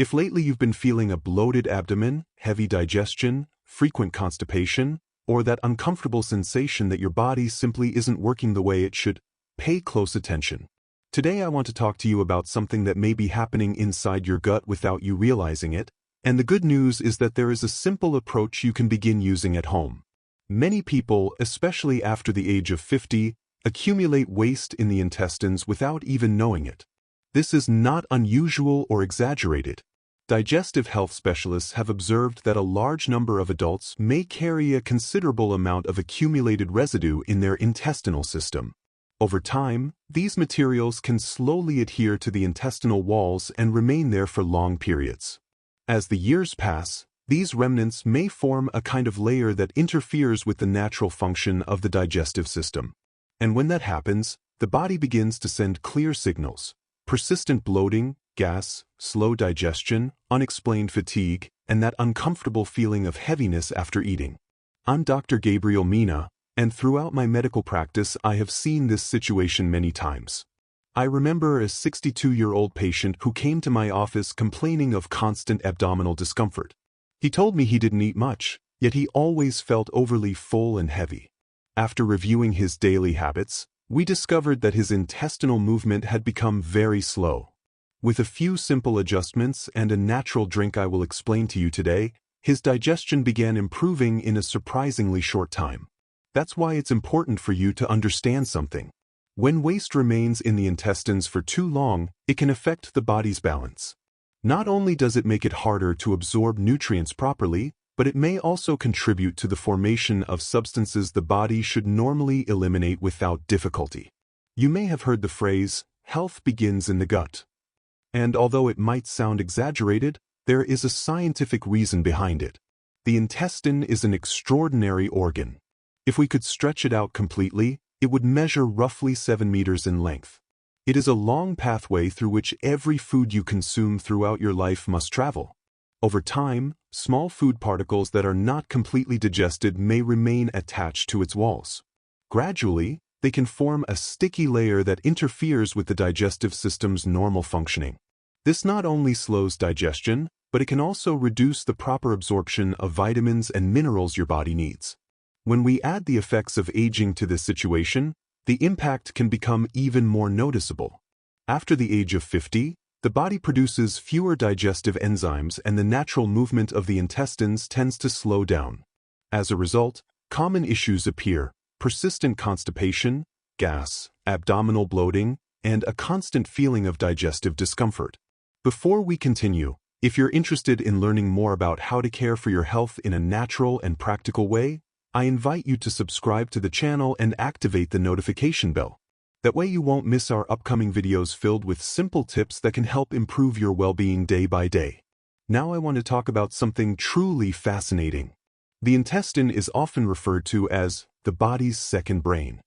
If lately you've been feeling a bloated abdomen, heavy digestion, frequent constipation, or that uncomfortable sensation that your body simply isn't working the way it should, pay close attention. Today I want to talk to you about something that may be happening inside your gut without you realizing it, and the good news is that there is a simple approach you can begin using at home. Many people, especially after the age of 50, accumulate waste in the intestines without even knowing it. This is not unusual or exaggerated. Digestive health specialists have observed that a large number of adults may carry a considerable amount of accumulated residue in their intestinal system. Over time, these materials can slowly adhere to the intestinal walls and remain there for long periods. As the years pass, these remnants may form a kind of layer that interferes with the natural function of the digestive system. And when that happens, the body begins to send clear signals: persistent bloating, gas, slow digestion, unexplained fatigue, and that uncomfortable feeling of heaviness after eating. I'm Dr. Gabriel Mena, and throughout my medical practice I have seen this situation many times. I remember a 62-year-old patient who came to my office complaining of constant abdominal discomfort. He told me he didn't eat much, yet he always felt overly full and heavy. After reviewing his daily habits, we discovered that his intestinal movement had become very slow. With a few simple adjustments and a natural drink I will explain to you today, his digestion began improving in a surprisingly short time. That's why it's important for you to understand something. When waste remains in the intestines for too long, it can affect the body's balance. Not only does it make it harder to absorb nutrients properly, but it may also contribute to the formation of substances the body should normally eliminate without difficulty. You may have heard the phrase, "health begins in the gut." And although it might sound exaggerated, there is a scientific reason behind it. The intestine is an extraordinary organ. If we could stretch it out completely, it would measure roughly 7 meters in length. It is a long pathway through which every food you consume throughout your life must travel. Over time, small food particles that are not completely digested may remain attached to its walls. Gradually, they can form a sticky layer that interferes with the digestive system's normal functioning. This not only slows digestion, but it can also reduce the proper absorption of vitamins and minerals your body needs. When we add the effects of aging to this situation, the impact can become even more noticeable. After the age of 50, the body produces fewer digestive enzymes and the natural movement of the intestines tends to slow down. As a result, common issues appear: persistent constipation, gas, abdominal bloating, and a constant feeling of digestive discomfort. Before we continue, if you're interested in learning more about how to care for your health in a natural and practical way, I invite you to subscribe to the channel and activate the notification bell. That way you won't miss our upcoming videos filled with simple tips that can help improve your well-being day by day. Now I want to talk about something truly fascinating. The intestine is often referred to as the body's second brain.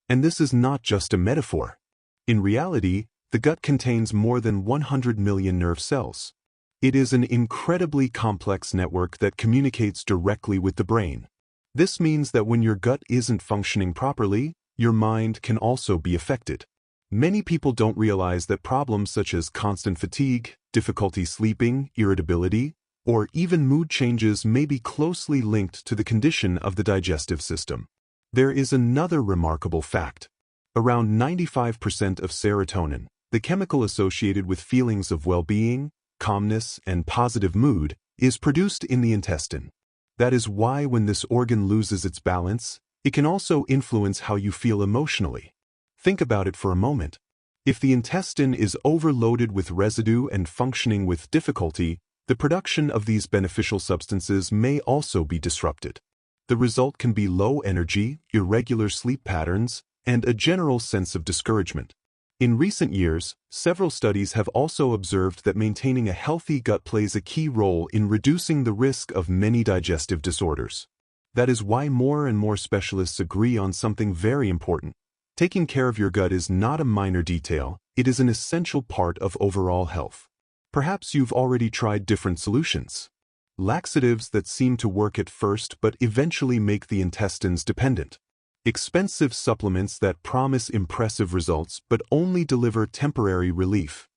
And this is not just a metaphor. In reality, the gut contains more than 100 million nerve cells. It is an incredibly complex network that communicates directly with the brain. This means that when your gut isn't functioning properly, your mind can also be affected. Many people don't realize that problems such as constant fatigue, difficulty sleeping, irritability, or even mood changes may be closely linked to the condition of the digestive system. There is another remarkable fact. Around 95% of serotonin, the chemical associated with feelings of well-being, calmness, and positive mood, is produced in the intestine. That is why when this organ loses its balance, it can also influence how you feel emotionally. Think about it for a moment. If the intestine is overloaded with residue and functioning with difficulty, the production of these beneficial substances may also be disrupted. The result can be low energy, irregular sleep patterns, and a general sense of discouragement. In recent years, several studies have also observed that maintaining a healthy gut plays a key role in reducing the risk of many digestive disorders. That is why more and more specialists agree on something very important. Taking care of your gut is not a minor detail, it is an essential part of overall health. Perhaps you've already tried different solutions. Laxatives that seem to work at first but eventually make the intestines dependent. Expensive supplements that promise impressive results but only deliver temporary relief.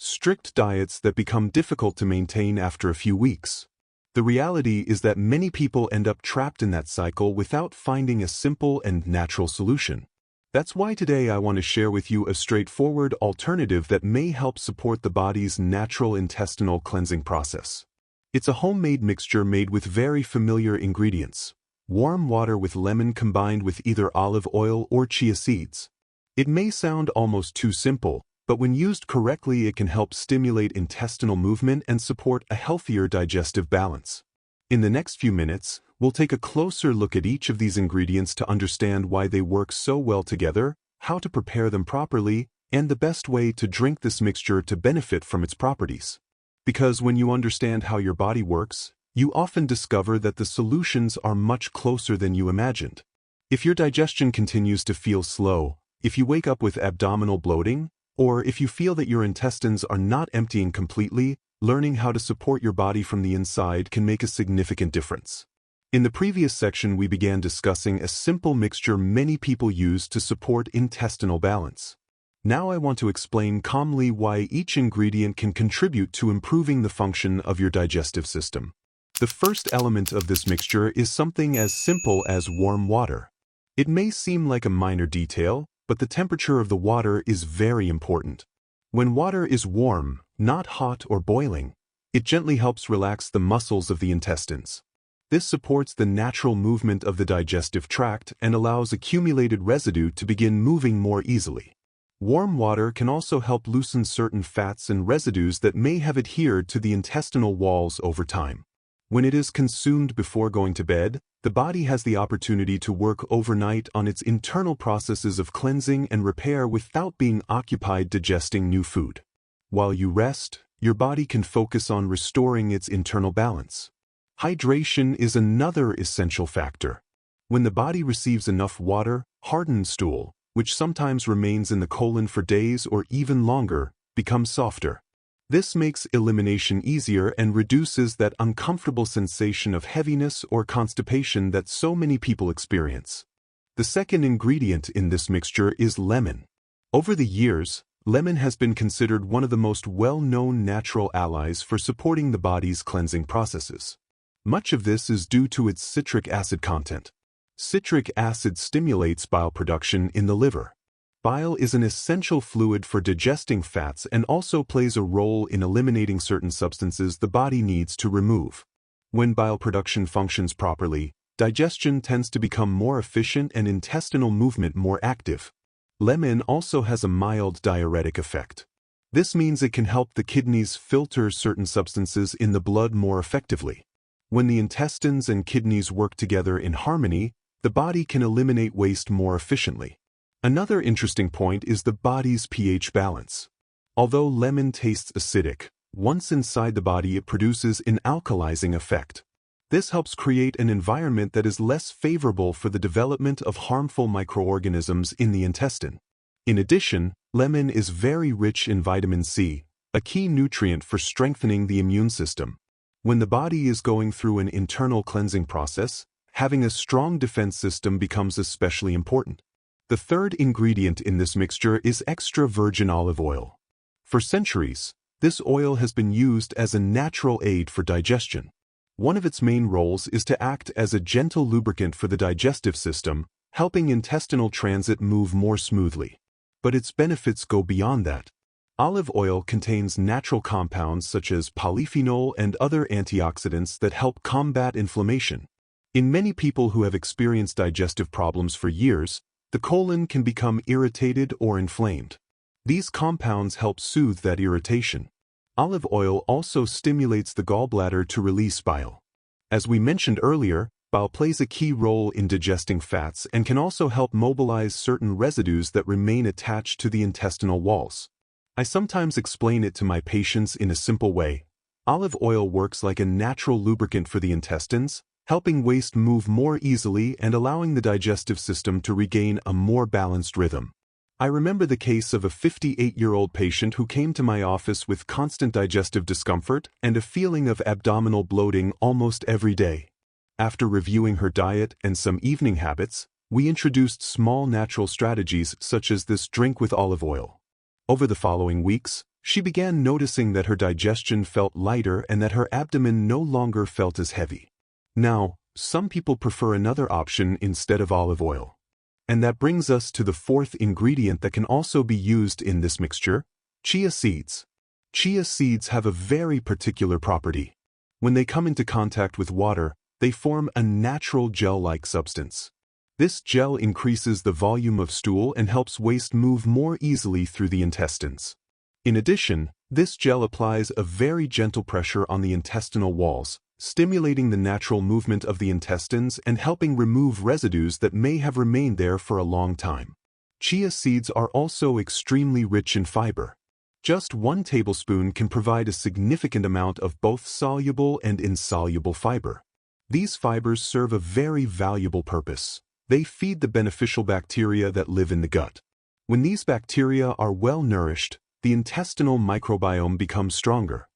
strict diets that become difficult to maintain after a few weeks. The reality is that many people end up trapped in that cycle without finding a simple and natural solution. That's why today I want to share with you a straightforward alternative that may help support the body's natural intestinal cleansing process. It's a homemade mixture made with very familiar ingredients: warm water with lemon combined with either olive oil or chia seeds. It may sound almost too simple, but when used correctly it can help stimulate intestinal movement and support a healthier digestive balance. In the next few minutes, we'll take a closer look at each of these ingredients to understand why they work so well together, how to prepare them properly, and the best way to drink this mixture to benefit from its properties. Because when you understand how your body works, you often discover that the solutions are much closer than you imagined. If your digestion continues to feel slow, if you wake up with abdominal bloating, or if you feel that your intestines are not emptying completely, learning how to support your body from the inside can make a significant difference. In the previous section, we began discussing a simple mixture many people use to support intestinal balance. Now I want to explain calmly why each ingredient can contribute to improving the function of your digestive system. The first element of this mixture is something as simple as warm water. It may seem like a minor detail, but the temperature of the water is very important. When water is warm, not hot or boiling, it gently helps relax the muscles of the intestines. This supports the natural movement of the digestive tract and allows accumulated residue to begin moving more easily. Warm water can also help loosen certain fats and residues that may have adhered to the intestinal walls over time. When it is consumed before going to bed, the body has the opportunity to work overnight on its internal processes of cleansing and repair without being occupied digesting new food. While you rest, your body can focus on restoring its internal balance. Hydration is another essential factor. When the body receives enough water, hardened stool, which sometimes remains in the colon for days or even longer, becomes softer. This makes elimination easier and reduces that uncomfortable sensation of heaviness or constipation that so many people experience. The second ingredient in this mixture is lemon. Over the years, lemon has been considered one of the most well-known natural allies for supporting the body's cleansing processes. Much of this is due to its citric acid content. Citric acid stimulates bile production in the liver. Bile is an essential fluid for digesting fats and also plays a role in eliminating certain substances the body needs to remove. When bile production functions properly, digestion tends to become more efficient and intestinal movement more active. Lemon also has a mild diuretic effect. This means it can help the kidneys filter certain substances in the blood more effectively. When the intestines and kidneys work together in harmony, the body can eliminate waste more efficiently. Another interesting point is the body's pH balance. Although lemon tastes acidic, once inside the body it produces an alkalizing effect. This helps create an environment that is less favorable for the development of harmful microorganisms in the intestine. In addition, lemon is very rich in vitamin C, a key nutrient for strengthening the immune system. When the body is going through an internal cleansing process, having a strong defense system becomes especially important. The third ingredient in this mixture is extra virgin olive oil. For centuries, this oil has been used as a natural aid for digestion. One of its main roles is to act as a gentle lubricant for the digestive system, helping intestinal transit move more smoothly. But its benefits go beyond that. Olive oil contains natural compounds such as polyphenol and other antioxidants that help combat inflammation. In many people who have experienced digestive problems for years, the colon can become irritated or inflamed. These compounds help soothe that irritation. Olive oil also stimulates the gallbladder to release bile. As we mentioned earlier, bile plays a key role in digesting fats and can also help mobilize certain residues that remain attached to the intestinal walls. I sometimes explain it to my patients in a simple way. Olive oil works like a natural lubricant for the intestines, helping waste move more easily and allowing the digestive system to regain a more balanced rhythm. I remember the case of a 58-year-old patient who came to my office with constant digestive discomfort and a feeling of abdominal bloating almost every day. After reviewing her diet and some evening habits, we introduced small natural strategies such as this drink with olive oil. Over the following weeks, She began noticing that her digestion felt lighter and that her abdomen no longer felt as heavy. Now, some people prefer another option instead of olive oil. And that brings us to the fourth ingredient that can also be used in this mixture: chia seeds. Chia seeds have a very particular property. When they come into contact with water, they form a natural gel-like substance. This gel increases the volume of stool and helps waste move more easily through the intestines. In addition, this gel applies a very gentle pressure on the intestinal walls, stimulating the natural movement of the intestines and helping remove residues that may have remained there for a long time. Chia seeds are also extremely rich in fiber. Just 1 tablespoon can provide a significant amount of both soluble and insoluble fiber. These fibers serve a very valuable purpose. They feed the beneficial bacteria that live in the gut. When these bacteria are well nourished, the intestinal microbiome becomes stronger.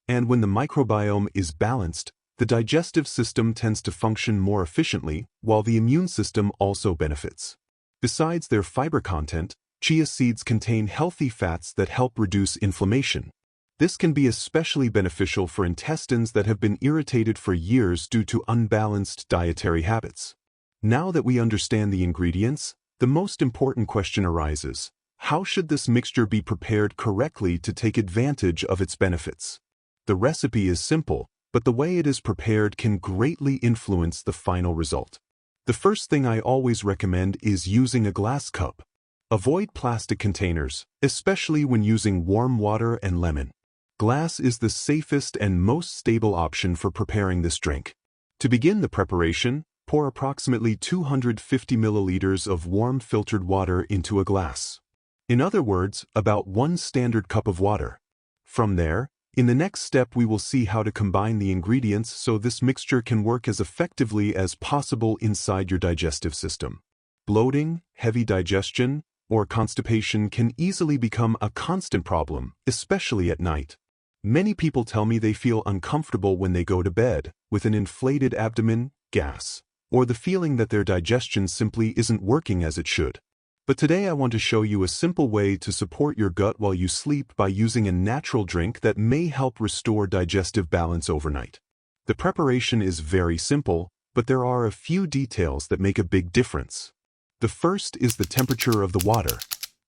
And when the microbiome is balanced, the digestive system tends to function more efficiently, while the immune system also benefits. Besides their fiber content, chia seeds contain healthy fats that help reduce inflammation. This can be especially beneficial for intestines that have been irritated for years due to unbalanced dietary habits. Now that we understand the ingredients, the most important question arises: how should this mixture be prepared correctly to take advantage of its benefits? The recipe is simple, but the way it is prepared can greatly influence the final result. The first thing I always recommend is using a glass cup. Avoid plastic containers, especially when using warm water and lemon. Glass is the safest and most stable option for preparing this drink. To begin the preparation, pour approximately 250 milliliters of warm filtered water into a glass. In other words, about 1 standard cup of water. From there, in the next step we will see how to combine the ingredients so this mixture can work as effectively as possible inside your digestive system. Bloating, heavy digestion, or constipation can easily become a constant problem, especially at night. Many people tell me they feel uncomfortable when they go to bed, with an inflated abdomen, gas, or the feeling that their digestion simply isn't working as it should. But today I want to show you a simple way to support your gut while you sleep by using a natural drink that may help restore digestive balance overnight. The preparation is very simple, but there are a few details that make a big difference. The first is the temperature of the water.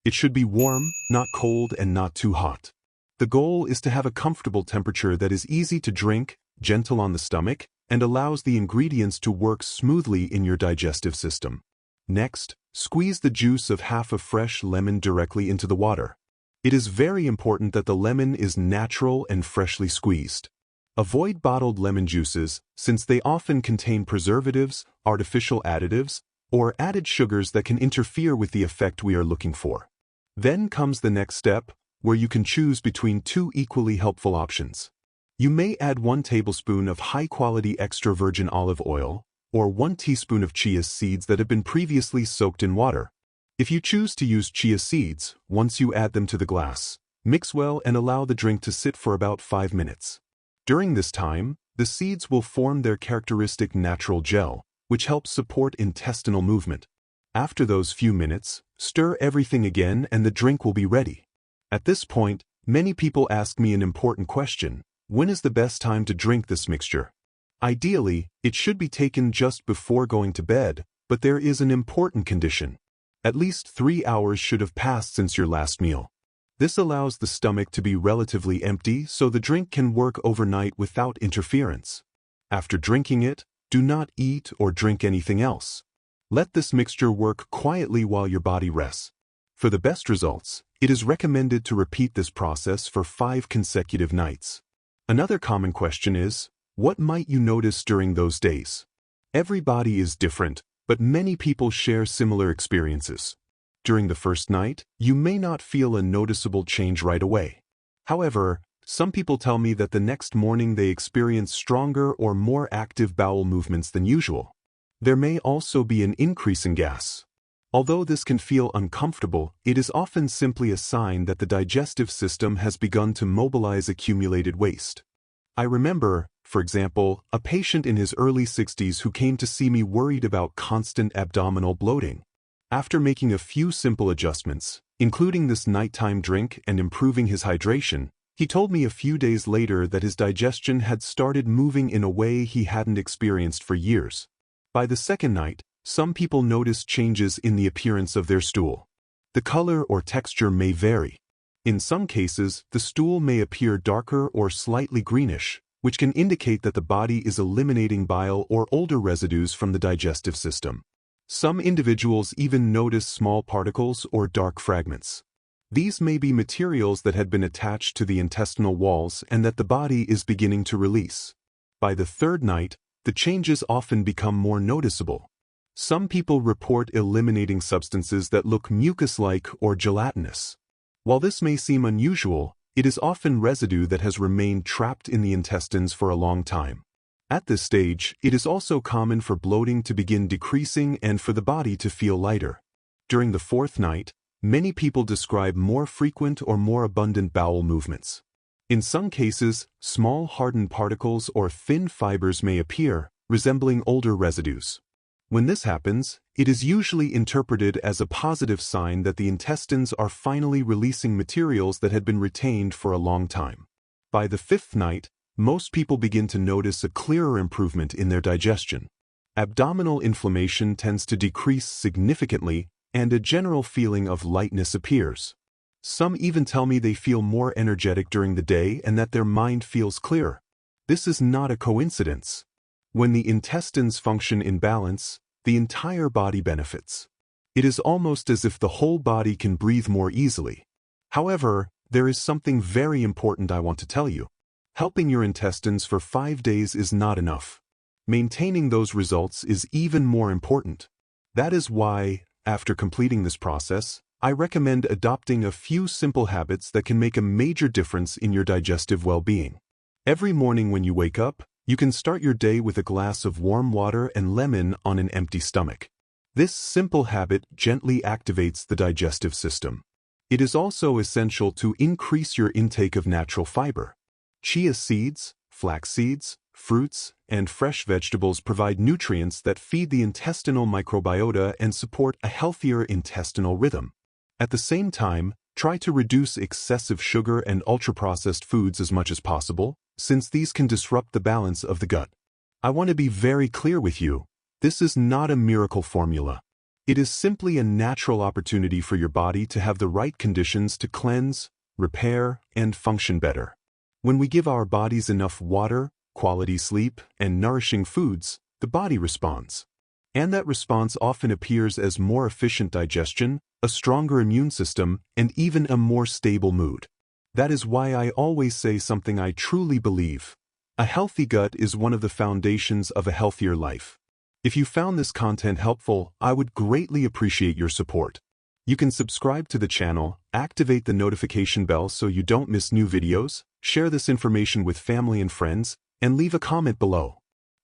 It should be warm, not cold, and not too hot. The goal is to have a comfortable temperature that is easy to drink, gentle on the stomach, and allows the ingredients to work smoothly in your digestive system. Next, squeeze the juice of half a fresh lemon directly into the water. It is very important that the lemon is natural and freshly squeezed. Avoid bottled lemon juices, since they often contain preservatives, artificial additives, or added sugars that can interfere with the effect we are looking for. Then comes the next step, where you can choose between 2 equally helpful options. You may add 1 tablespoon of high-quality extra virgin olive oil, or 1 teaspoon of chia seeds that have been previously soaked in water. If you choose to use chia seeds, once you add them to the glass, mix well and allow the drink to sit for about 5 minutes. During this time, the seeds will form their characteristic natural gel, which helps support intestinal movement. After those few minutes, stir everything again and the drink will be ready. At this point, many people ask me an important question: when is the best time to drink this mixture? Ideally, it should be taken just before going to bed, but there is an important condition. At least 3 hours should have passed since your last meal. This allows the stomach to be relatively empty so the drink can work overnight without interference. After drinking it, do not eat or drink anything else. Let this mixture work quietly while your body rests. For the best results, it is recommended to repeat this process for 5 consecutive nights. Another common question is, what might you notice during those days? Every body is different, but many people share similar experiences. During the first night, you may not feel a noticeable change right away. However, some people tell me that the next morning they experience stronger or more active bowel movements than usual. There may also be an increase in gas. Although this can feel uncomfortable, it is often simply a sign that the digestive system has begun to mobilize accumulated waste. I remember, for example, a patient in his early 60s who came to see me worried about constant abdominal bloating. After making a few simple adjustments, Including this nighttime drink and improving his hydration, he told me a few days later that his digestion had started moving in a way he hadn't experienced for years. By the second night, some people noticed changes in the appearance of their stool. The color or texture may vary. In some cases, the stool may appear darker or slightly greenish, which can indicate that the body is eliminating bile or older residues from the digestive system. Some individuals even notice small particles or dark fragments. These may be materials that had been attached to the intestinal walls and that the body is beginning to release. By the third night, the changes often become more noticeable. Some people report eliminating substances that look mucus-like or gelatinous. While this may seem unusual, it is often residue that has remained trapped in the intestines for a long time. At this stage, it is also common for bloating to begin decreasing and for the body to feel lighter. During the fourth night, many people describe more frequent or more abundant bowel movements. In some cases, small hardened particles or thin fibers may appear, resembling older residues. When this happens, it is usually interpreted as a positive sign that the intestines are finally releasing materials that had been retained for a long time. By the fifth night, most people begin to notice a clearer improvement in their digestion. Abdominal inflammation tends to decrease significantly, and a general feeling of lightness appears. Some even tell me they feel more energetic during the day and that their mind feels clearer. This is not a coincidence. When the intestines function in balance, the entire body benefits. It is almost as if the whole body can breathe more easily. However, there is something very important I want to tell you. Helping your intestines for 5 days is not enough. Maintaining those results is even more important. That is why, after completing this process, I recommend adopting a few simple habits that can make a major difference in your digestive well-being. Every morning when you wake up, you can start your day with a glass of warm water and lemon on an empty stomach. This simple habit gently activates the digestive system. It is also essential to increase your intake of natural fiber. Chia seeds, flax seeds, fruits, and fresh vegetables provide nutrients that feed the intestinal microbiota and support a healthier intestinal rhythm. At the same time, try to reduce excessive sugar and ultra-processed foods as much as possible, since these can disrupt the balance of the gut. I want to be very clear with you. This is not a miracle formula. It is simply a natural opportunity for your body to have the right conditions to cleanse, repair, and function better. When we give our bodies enough water, quality sleep, and nourishing foods, the body responds. And that response often appears as more efficient digestion, a stronger immune system, and even a more stable mood. That is why I always say something I truly believe. A healthy gut is one of the foundations of a healthier life. If you found this content helpful, I would greatly appreciate your support. You can subscribe to the channel, activate the notification bell so you don't miss new videos, share this information with family and friends, and leave a comment below.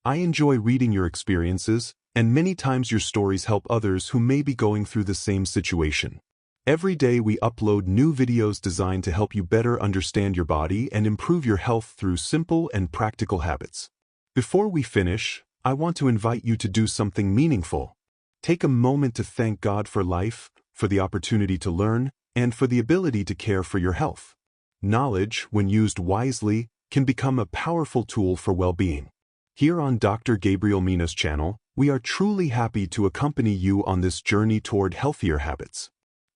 I enjoy reading your experiences, and many times your stories help others who may be going through the same situation. Every day we upload new videos designed to help you better understand your body and improve your health through simple and practical habits. Before we finish, I want to invite you to do something meaningful. Take a moment to thank God for life, for the opportunity to learn, and for the ability to care for your health. Knowledge, when used wisely, can become a powerful tool for well-being. Here on Dr. Gabriel Mena's channel, we are truly happy to accompany you on this journey toward healthier habits.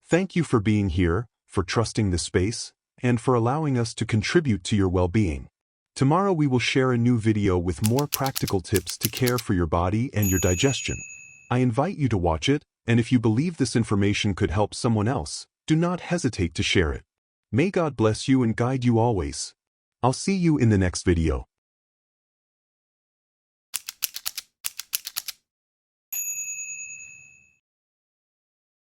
Thank you for being here, for trusting this space, and for allowing us to contribute to your well-being. Tomorrow we will share a new video with more practical tips to care for your body and your digestion. I invite you to watch it, and if you believe this information could help someone else, do not hesitate to share it. May God bless you and guide you always. I'll see you in the next video.